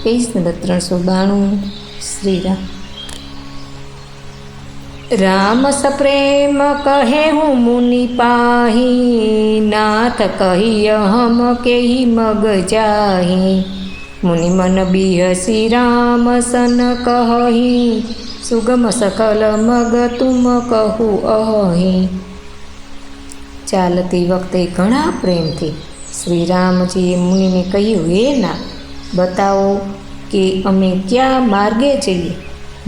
Page number 392। Shriram. Ram सप्रेम कहे हूँ मुनि पाही, नाथ कही हम के ही मग जाही। मुनि मन बिहसी राम सन कही, सुगम सकल मग तुम कहू अही। चालती वक्ते घणा प्रेम थी श्रीरामजीए मुनिने कह्युं, हे ना बताओ कि अमे क्या मार्गे जईए।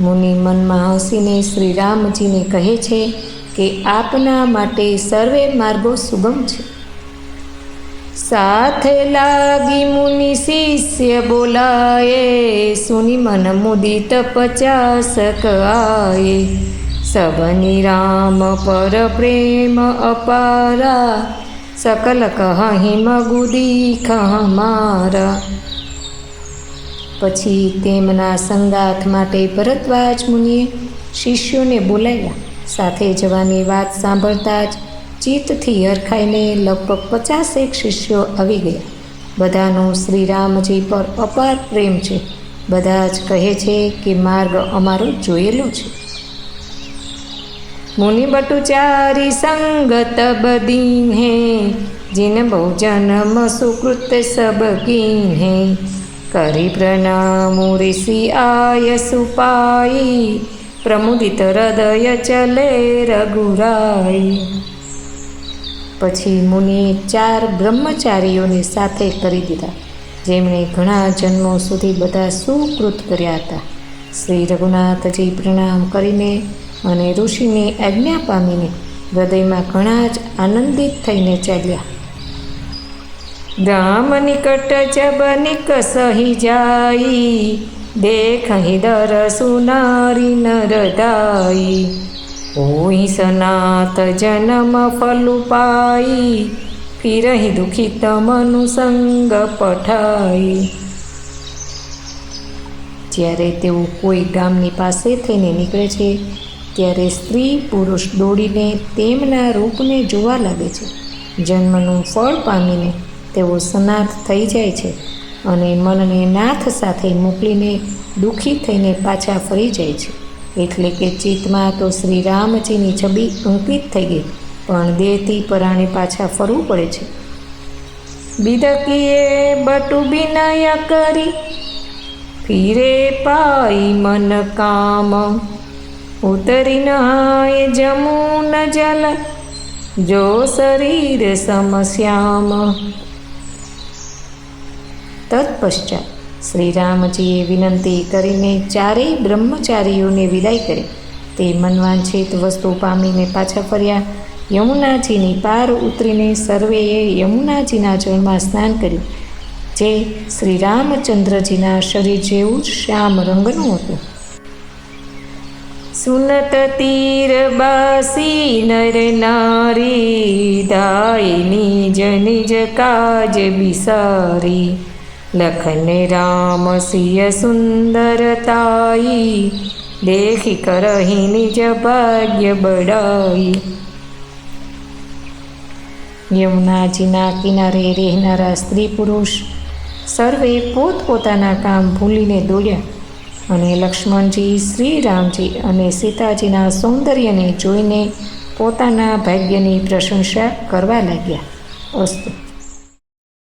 मुनि मनमा हसीने श्रीरामजीने कहे छे कि आपना माटे सर्वे मार्गो सुगम छे। साथे लागी मुनि शिष्य बोलाए, सुनी मन मुदित 50 आए। सबनी राम पर प्रेम अपारा, सकल कहीं मगु दीख हमारा। पछी तेमना संगाथ माटे भरद्वाज मुनिए शिष्योने बोलाव्या। साथे जवानी वात सांभळता ज चित्तथी हरखाईने लगभग 50 शिष्यो आवी गया। बधानो श्रीरामजी पर अपार प्रेम छे। बधा ज कहे छे कि मार्ग अमारो जोयेलो छे। मुनि बटुचारी संगत बदीन है, जिन बहु जन्म सुकृत सब कीन है। करी प्रणाम ऋषि आय सुपाई, प्रमुदित हृदय चले रघुराई। पछी मुनिए 4 ब्रह्मचारीओने साथे करी दीधा, जेमणे घणा जन्मों सुधी बधा सुकृत कर्या हता। श्री रघुनाथजी प्रणाम करीने अने ऋषिने आज्ञा पामीने हृदयमां घणा ज आनंदित थईने चाल्या। राम निकट जब निकसहि जाई, देखहि दरसु नारी नरदाई। होई सनात जन्म फलु पाई, फिरहि दुखित मनु संग पठाई। ज्यारे तेओ कोई गामनी पासे थईने निकळे छे, त्यारे स्त्री पुरुष दौड़ीने तेमना रूपने जोवा लागे छे। जन्मनुं फळ पामीने तेओ सनाथ थई जाय छे अने मनने नाथ साथे मोकलीने दुखी थईने पाछा फरी जाय छे। एटले के चित्तमां तो श्री रामजीनी छबी अंकित थई गई, पण देहथी पराणे पाछा फरवुं पड़े छे। बिदकीए बटु विनय करी, फिरे पाई मन काम। उतरी नहाय जमुन जल, जो शरीर समश्याम। तत्पश्चात श्रीरामजीए विनंती करीने 4 ब्रह्मचारीओने विदाय करी। ते मनवांछित वस्तु पामीने पाछा फर्या। यमुनाजीनी पार उतरीने सर्वेए यमुनाजीना जळमां स्नान कर्युं, जे श्री रामचंद्रजीना शरीर जेवुं ज श्याम रंगनुं हतुं। सुनत तीर बासी नर नारी, धाई निज निज काज बिसारी। लखन राम सिय सुंदरताई, देखी करहि निज भाग्य बड़ाई। यमुनाजीना किनारे રહેનારા સ્ત્રી પુરુષ સર્વે પોતપોતાના કામ ભૂલીને દોડ્યા અને લક્ષ્મણજી, શ્રીરામજી અને સીતાજીના સૌંદર્યને જોઈને પોતાના ભાગ્યની પ્રશંસા કરવા લાગ્યા. અસ્તુ.